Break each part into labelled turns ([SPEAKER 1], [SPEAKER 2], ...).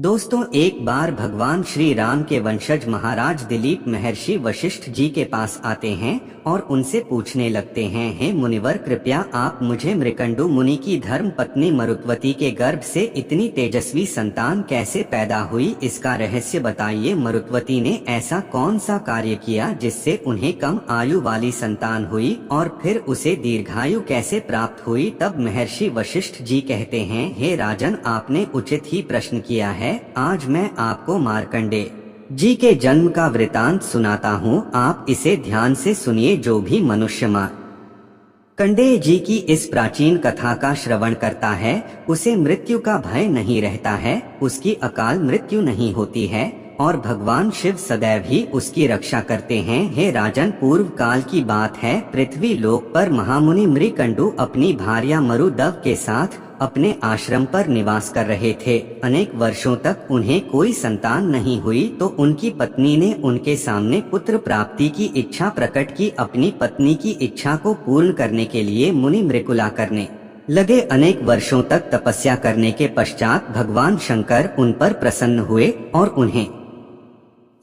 [SPEAKER 1] दोस्तों, एक बार भगवान श्री राम के वंशज महाराज दिलीप महर्षि वशिष्ठ जी के पास आते हैं और उनसे पूछने लगते हैं, हे मुनिवर, कृपया आप मुझे मृकंडु मुनि की धर्म पत्नी मरुत्वती के गर्भ से इतनी तेजस्वी संतान कैसे पैदा हुई, इसका रहस्य बताइए। मरुत्वती ने ऐसा कौन सा कार्य किया जिससे उन्हें कम आयु वाली संतान हुई और फिर उसे दीर्घायु कैसे प्राप्त हुई। तब महर्षि वशिष्ठ जी कहते हैं, हे राजन, आपने उचित ही प्रश्न किया है। आज मैं आपको मार्कंडेय जी के जन्म का वृतांत सुनाता हूँ, आप इसे ध्यान से सुनिए। जो भी मनुष्य मार्कंडेय जी की इस प्राचीन कथा का श्रवण करता है उसे मृत्यु का भय नहीं रहता है, उसकी अकाल मृत्यु नहीं होती है और भगवान शिव सदैव ही उसकी रक्षा करते हैं। हे राजन, पूर्व काल की बात है, पृथ्वी लोक पर महामुनि मृकंडु अपनी भार्या मरुदव के साथ अपने आश्रम पर निवास कर रहे थे। अनेक वर्षों तक उन्हें कोई संतान नहीं हुई तो उनकी पत्नी ने उनके सामने पुत्र प्राप्ति की इच्छा प्रकट की। अपनी पत्नी की इच्छा को पूर्ण करने के लिए मुनि मृकुला करने लगे। अनेक वर्षों तक तपस्या करने के पश्चात भगवान शंकर उन पर प्रसन्न हुए और उन्हें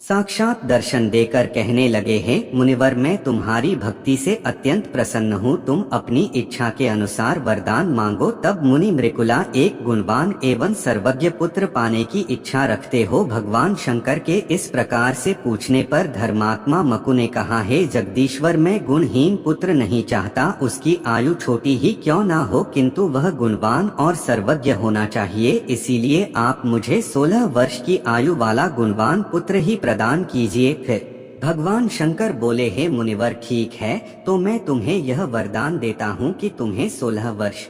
[SPEAKER 1] साक्षात दर्शन देकर कहने लगे, हैं मुनिवर, मैं तुम्हारी भक्ति से अत्यंत प्रसन्न हूँ, तुम अपनी इच्छा के अनुसार वरदान मांगो। तब मुनि मृकुला एक गुणवान एवं सर्वज्ञ पुत्र पाने की इच्छा रखते हो। भगवान शंकर के इस प्रकार से पूछने पर धर्मात्मा मकु ने कहा, हे जगदीश्वर, मैं गुणहीन पुत्र नहीं चाहता, उसकी आयु छोटी ही क्यों ना हो, किंतु वह गुणवान और सर्वज्ञ होना चाहिए। इसीलिए आप मुझे 16 वर्ष की आयु वाला गुणवान पुत्र ही प्रदान कीजिए। फिर भगवान शंकर बोले, हे मुनिवर, ठीक है, तो मैं तुम्हें यह वरदान देता हूँ कि तुम्हें 16 वर्ष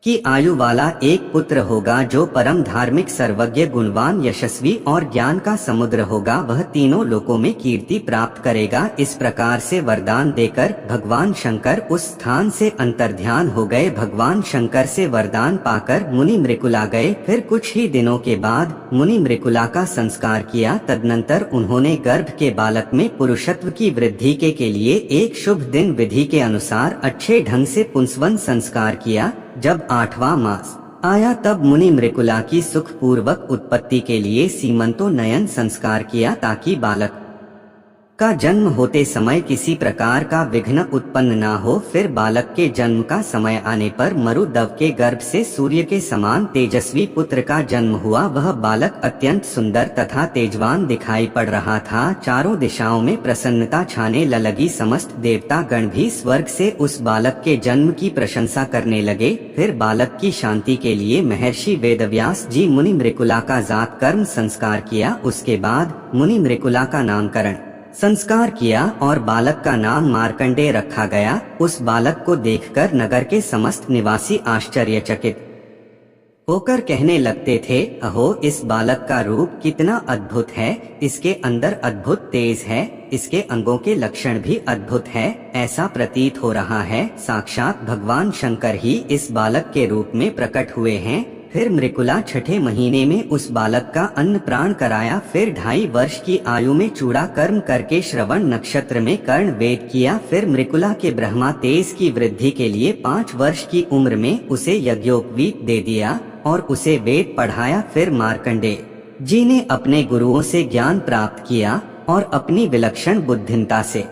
[SPEAKER 1] की आयु वाला एक पुत्र होगा जो परम धार्मिक, सर्वज्ञ, गुणवान, यशस्वी और ज्ञान का समुद्र होगा। वह तीनों लोकों में कीर्ति प्राप्त करेगा। इस प्रकार से वरदान देकर भगवान शंकर उस स्थान से अंतर्ध्यान हो गए। भगवान शंकर से वरदान पाकर मुनि मृकुला गए। फिर कुछ ही दिनों के बाद मुनि मृकुला का संस्कार किया। तदनंतर उन्होंने गर्भ के बालक में पुरुषत्व की वृद्धि के लिए एक शुभ दिन विधि के अनुसार अच्छे ढंग से पुंसवन संस्कार किया। जब 8वां मास आया तब मुनि मृकुला की सुख पूर्वक उत्पत्ति के लिए सीमंतोन्नयन संस्कार किया ताकि बालक का जन्म होते समय किसी प्रकार का विघ्न उत्पन्न ना हो। फिर बालक के जन्म का समय आने पर मरुदव के गर्भ से सूर्य के समान तेजस्वी पुत्र का जन्म हुआ। वह बालक अत्यंत सुंदर तथा तेजवान दिखाई पड़ रहा था। चारों दिशाओं में प्रसन्नता छाने लगी। समस्त देवता गण भी स्वर्ग से उस बालक के जन्म की प्रशंसा करने लगे। फिर बालक की शांति के लिए महर्षि वेदव्यास जी मुनि मृकुला का जात कर्म संस्कार किया। उसके बाद मुनि मृकुला का नामकरण संस्कार किया और बालक का नाम मार्कंडेय रखा गया। उस बालक को देखकर नगर के समस्त निवासी आश्चर्यचकित होकर कहने लगते थे, अहो, इस बालक का रूप कितना अद्भुत है, इसके अंदर अद्भुत तेज है, इसके अंगों के लक्षण भी अद्भुत है। ऐसा प्रतीत हो रहा है साक्षात भगवान शंकर ही इस बालक के रूप में प्रकट हुए हैं। फिर मृकुला छठे महीने में उस बालक का अन्न प्राण कराया। फिर 2.5 वर्ष की आयु में चूड़ा कर्म करके श्रवण नक्षत्र में कर्ण वेद किया। फिर मृकुला के ब्रह्मा तेज की वृद्धि के लिए 5 वर्ष की उम्र में उसे यज्ञोपवीत दे दिया और उसे वेद पढ़ाया। फिर मार्कंडेय जी ने अपने गुरुओं से ज्ञान प्राप्त किया और अपनी विलक्षण बुद्धिमता से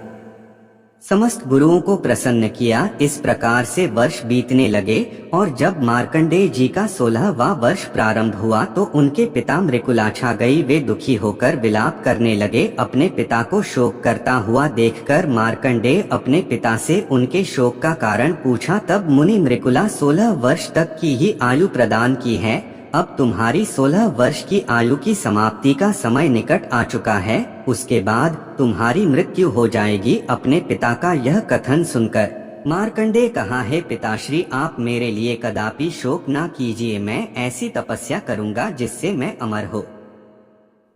[SPEAKER 1] समस्त गुरुओं को प्रसन्न किया। इस प्रकार से वर्ष बीतने लगे और जब मार्कंडेय जी का 16वां वर्ष प्रारंभ हुआ तो उनके पिता मृकुला छा गई। वे दुखी होकर विलाप करने लगे। अपने पिता को शोक करता हुआ देखकर मार्कंडेय अपने पिता से उनके शोक का कारण पूछा। तब मुनि मृकुला 16 वर्ष तक की ही आयु प्रदान की है। अब तुम्हारी 16 वर्ष की आयु की समाप्ति का समय निकट आ चुका है, उसके बाद तुम्हारी मृत्यु हो जाएगी। अपने पिता का यह कथन सुनकर मार्कंडेय कहा, है पिताश्री, आप मेरे लिए कदापि शोक ना कीजिए, मैं ऐसी तपस्या करूंगा जिससे मैं अमर हो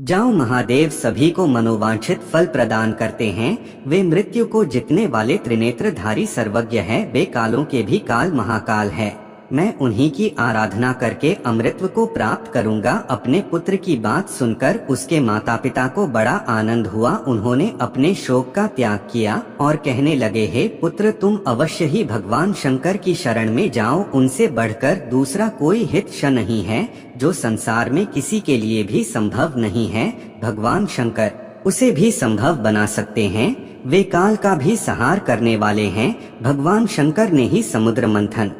[SPEAKER 1] जाऊं। महादेव सभी को मनोवांछित फल प्रदान करते हैं। वे मृत्यु को जितने वाले त्रिनेत्रधारी सर्वज्ञ है, वे कालों के भी काल महाकाल है। मैं उन्हीं की आराधना करके अमृतत्व को प्राप्त करूंगा। अपने पुत्र की बात सुनकर उसके माता पिता को बड़ा आनंद हुआ। उन्होंने अपने शोक का त्याग किया और कहने लगे, हे पुत्र, तुम अवश्य ही भगवान शंकर की शरण में जाओ। उनसे बढ़कर दूसरा कोई हित नहीं है जो संसार में किसी के लिए भी संभव नहीं है। भगवान शंकर उसे भी संभव बना सकते हैं। वे काल का भी संहार करने वाले हैं। भगवान शंकर ने ही समुद्र मंथन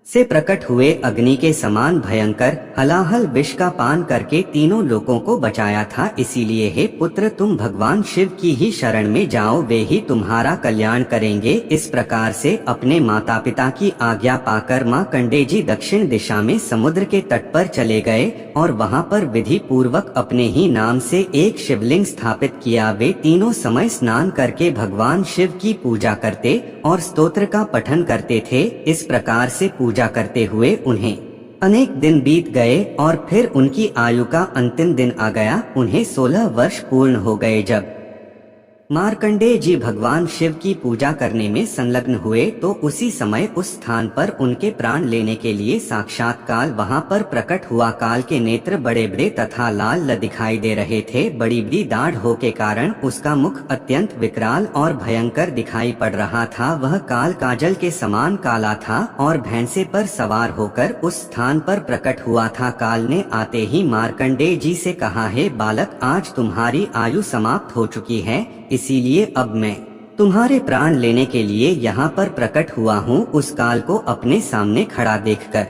[SPEAKER 1] से प्रकट हुए अग्नि के समान भयंकर हलाहल विष का पान करके तीनों लोगों को बचाया था। इसीलिए हे पुत्र, तुम भगवान शिव की ही शरण में जाओ, वे ही तुम्हारा कल्याण करेंगे। इस प्रकार से अपने माता पिता की आज्ञा पाकर मार्कंडेय जी दक्षिण दिशा में समुद्र के तट पर चले गए और वहां पर विधि पूर्वक अपने ही नाम से एक शिवलिंग स्थापित किया। वे तीनों समय स्नान करके भगवान शिव की पूजा करते और स्तोत्र का पठन करते थे। इस प्रकार से पूजा करते हुए उन्हें अनेक दिन बीत गए और फिर उनकी आयु का अंतिम दिन आ गया। उन्हें 16 वर्ष पूर्ण हो गए। जब मार्कंडेय जी भगवान शिव की पूजा करने में संलग्न हुए तो उसी समय उस स्थान पर उनके प्राण लेने के लिए साक्षात काल वहां पर प्रकट हुआ। काल के नेत्र बड़े बड़े तथा लाल दिखाई दे रहे थे। बड़ी बड़ी दाढ़ हो के कारण उसका मुख अत्यंत विकराल और भयंकर दिखाई पड़ रहा था। वह काल काजल के समान काला था और भैंसे पर सवार होकर उस स्थान पर प्रकट हुआ था। काल ने आते ही मार्कंडेय जी से कहा, हे बालक, आज तुम्हारी आयु समाप्त हो चुकी है, इसीलिए अब मैं तुम्हारे प्राण लेने के लिए यहाँ पर प्रकट हुआ हूँ। उस काल को अपने सामने खड़ा देखकर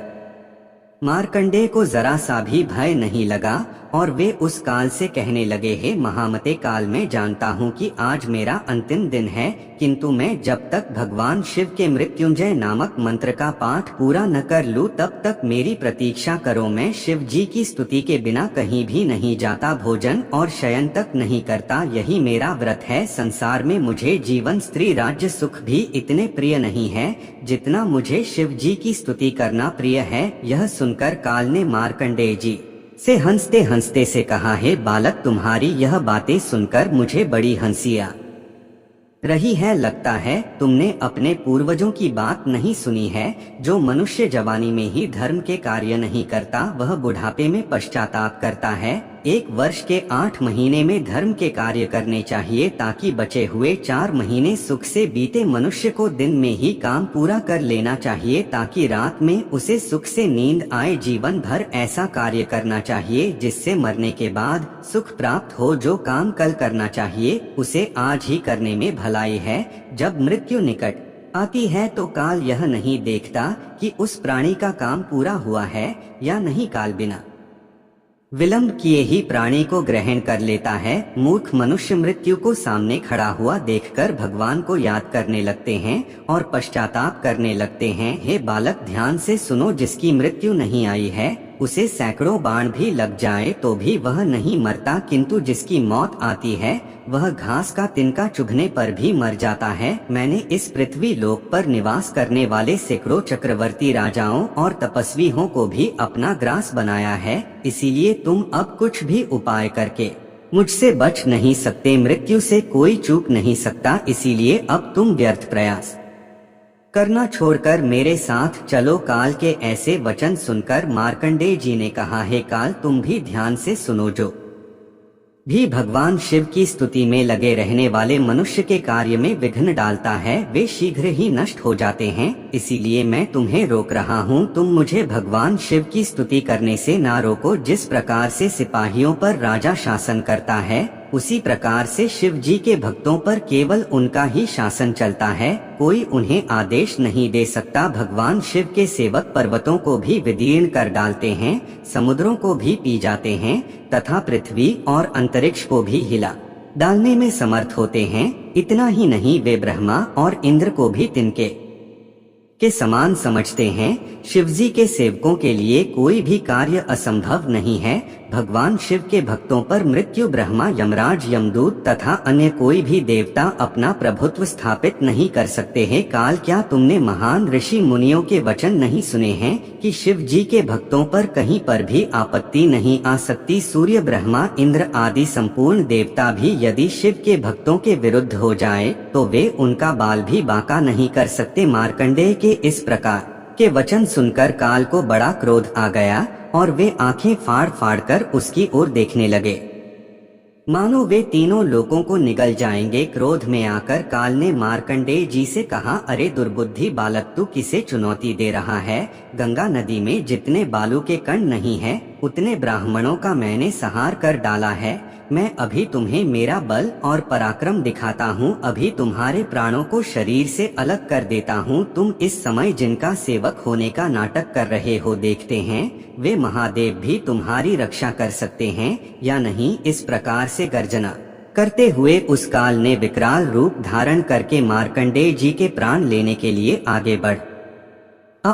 [SPEAKER 1] मार्कंडेय को जरा सा भी भय नहीं लगा और वे उस काल से कहने लगे, हे महामते काल, मैं जानता हूँ कि आज मेरा अंतिम दिन है, किंतु मैं जब तक भगवान शिव के मृत्युंजय नामक मंत्र का पाठ पूरा न कर लूँ तब तक मेरी प्रतीक्षा करो। मैं शिव जी की स्तुति के बिना कहीं भी नहीं जाता, भोजन और शयन तक नहीं करता, यही मेरा व्रत है। संसार में मुझे जीवन, स्त्री, राज्य, सुख भी इतने प्रिय नहीं है जितना मुझे शिव जी की स्तुति करना प्रिय है। यह सुनकर काल ने मार्कंडेय जी से हंसते हंसते से कहा, हे बालक, तुम्हारी यह बातें सुनकर मुझे बड़ी हंसी आ रही है। लगता है तुमने अपने पूर्वजों की बात नहीं सुनी है। जो मनुष्य जवानी में ही धर्म के कार्य नहीं करता वह बुढ़ापे में पश्चाताप करता है। 1 वर्ष के 8 महीने में धर्म के कार्य करने चाहिए ताकि बचे हुए 4 महीने सुख से बीते। मनुष्य को दिन में ही काम पूरा कर लेना चाहिए ताकि रात में उसे सुख से नींद आए। जीवन भर ऐसा कार्य करना चाहिए जिससे मरने के बाद सुख प्राप्त हो। जो काम कल करना चाहिए उसे आज ही करने में भलाई है। जब मृत्यु निकट आती है तो काल यह नहीं देखता कि उस प्राणी का काम पूरा हुआ है या नहीं। काल बिना विलंब किए ही प्राणी को ग्रहण कर लेता है। मूर्ख मनुष्य मृत्यु को सामने खड़ा हुआ देखकर भगवान को याद करने लगते हैं और पश्चाताप करने लगते हैं। हे बालक, ध्यान से सुनो, जिसकी मृत्यु नहीं आई है उसे सैकड़ों बाण भी लग जाए तो भी वह नहीं मरता, किंतु जिसकी मौत आती है वह घास का तिनका चुभने पर भी मर जाता है। मैंने इस पृथ्वी लोक पर निवास करने वाले सैकड़ों चक्रवर्ती राजाओं और तपस्वियों को भी अपना ग्रास बनाया है, इसीलिए तुम अब कुछ भी उपाय करके मुझसे बच नहीं सकते। मृत्यु से कोई चूक नहीं सकता, इसीलिए अब तुम व्यर्थ प्रयास करना छोड़कर मेरे साथ चलो। काल के ऐसे वचन सुनकर मार्कंडेय जी ने कहा, हे काल, तुम भी ध्यान से सुनो। जो भी भगवान शिव की स्तुति में लगे रहने वाले मनुष्य के कार्य में विघ्न डालता है वे शीघ्र ही नष्ट हो जाते हैं। इसीलिए मैं तुम्हें रोक रहा हूँ। तुम मुझे भगवान शिव की स्तुति करने से ना रोको। जिस प्रकार से सिपाहियों पर राजा शासन करता है उसी प्रकार से शिव जी के भक्तों पर केवल उनका ही शासन चलता है, कोई उन्हें आदेश नहीं दे सकता। भगवान शिव के सेवक पर्वतों को भी विदीर्ण कर डालते हैं, समुद्रों को भी पी जाते हैं तथा पृथ्वी और अंतरिक्ष को भी हिला डालने में समर्थ होते हैं। इतना ही नहीं, वे ब्रह्मा और इंद्र को भी तिनके के समान समझते हैं। शिवजी के सेवकों के लिए कोई भी कार्य असंभव नहीं है। भगवान शिव के भक्तों पर मृत्यु, ब्रह्मा, यमराज, यमदूत तथा अन्य कोई भी देवता अपना प्रभुत्व स्थापित नहीं कर सकते हैं। काल, क्या तुमने महान ऋषि मुनियों के वचन नहीं सुने हैं कि शिव जी के भक्तों पर कहीं पर भी आपत्ति नहीं आ सकती। सूर्य, ब्रह्मा, इंद्र आदि संपूर्ण देवता भी यदि शिव के भक्तों के विरुद्ध हो जाए तो वे उनका बाल भी बांका नहीं कर सकते। मार्कंडेय के इस प्रकार के वचन सुनकर काल को बड़ा क्रोध आ गया और वे आंखें फाड़ फाड़ कर उसकी ओर देखने लगे, मानो वे तीनों लोगों को निगल जाएंगे। क्रोध में आकर काल ने मार्कंडेय जी से कहा, अरे दुर्बुद्धि बालक, तू किसे चुनौती दे रहा है? गंगा नदी में जितने बालू के कण नहीं है, उतने ब्राह्मणों का मैंने संहार कर डाला है। मैं अभी तुम्हें मेरा बल और पराक्रम दिखाता हूँ, अभी तुम्हारे प्राणों को शरीर से अलग कर देता हूँ। तुम इस समय जिनका सेवक होने का नाटक कर रहे हो देखते हैं, वे महादेव भी तुम्हारी रक्षा कर सकते हैं या नहीं? इस प्रकार से गर्जना करते हुए उस काल ने विकराल रूप धारण करके मार्कंडेय जी के प्राण लेने के लिए आगे बढ़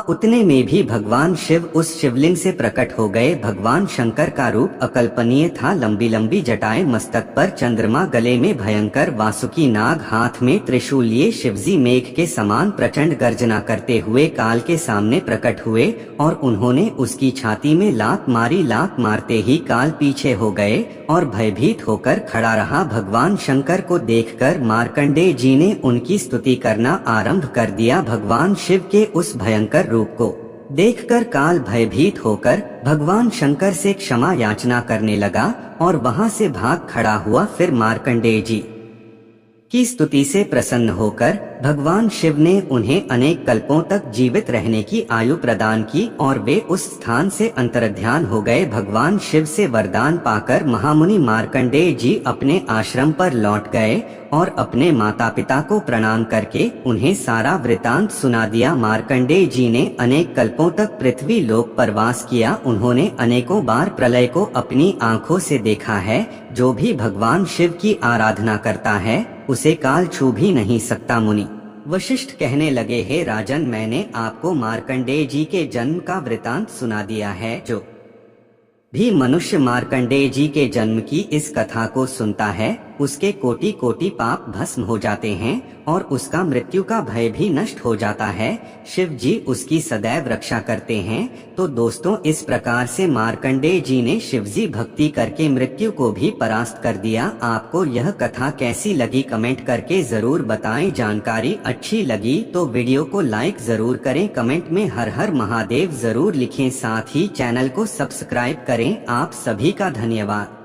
[SPEAKER 1] उतने में भी भगवान शिव उस शिवलिंग से प्रकट हो गए। भगवान शंकर का रूप अकल्पनीय था। लंबी लंबी जटाएं, मस्तक पर चंद्रमा, गले में भयंकर वासुकी नाग, हाथ में त्रिशूल लिए शिवजी मेघ के समान प्रचंड गर्जना करते हुए काल के सामने प्रकट हुए और उन्होंने उसकी छाती में लात मारी। लात मारते ही काल पीछे हो गए और भयभीत होकर खड़ा रहा। भगवान शंकर को देखकर मार्कंडेय जी ने उनकी स्तुति करना आरंभ कर दिया। भगवान शिव के उस भयंकर रूप को देखकर काल भयभीत होकर भगवान शंकर से क्षमा याचना करने लगा और वहां से भाग खड़ा हुआ। फिर मार्कंडेय जी की स्तुति से प्रसन्न होकर भगवान शिव ने उन्हें अनेक कल्पों तक जीवित रहने की आयु प्रदान की और वे उस स्थान से अंतर्ध्यान हो गए। भगवान शिव से वरदान पाकर महामुनि मार्कंडेय जी अपने आश्रम पर लौट गए और अपने माता पिता को प्रणाम करके उन्हें सारा वृतांत सुना दिया। मार्कंडेय जी ने अनेक कल्पों तक पृथ्वी लोक पर वास किया। उन्होंने अनेकों बार प्रलय को अपनी आंखों से देखा है। जो भी भगवान शिव की आराधना करता है उसे काल छू भी नहीं सकता। मुनि वशिष्ठ कहने लगे, हे राजन, मैंने आपको मार्कंडेय जी के जन्म का वृतांत सुना दिया है। जो भी मनुष्य मार्कंडेय जी के जन्म की इस कथा को सुनता है उसके कोटि कोटि पाप भस्म हो जाते हैं और उसका मृत्यु का भय भी नष्ट हो जाता है। शिव जी उसकी सदैव रक्षा करते हैं। तो दोस्तों, इस प्रकार से मार्कंडेय जी ने शिवजी भक्ति करके मृत्यु को भी परास्त कर दिया। आपको यह कथा कैसी लगी कमेंट करके जरूर बताएं। जानकारी अच्छी लगी तो वीडियो को लाइक जरूर करें, कमेंट में हर हर महादेव जरूर लिखें, साथ ही चैनल को सब्सक्राइब करें। आप सभी का धन्यवाद।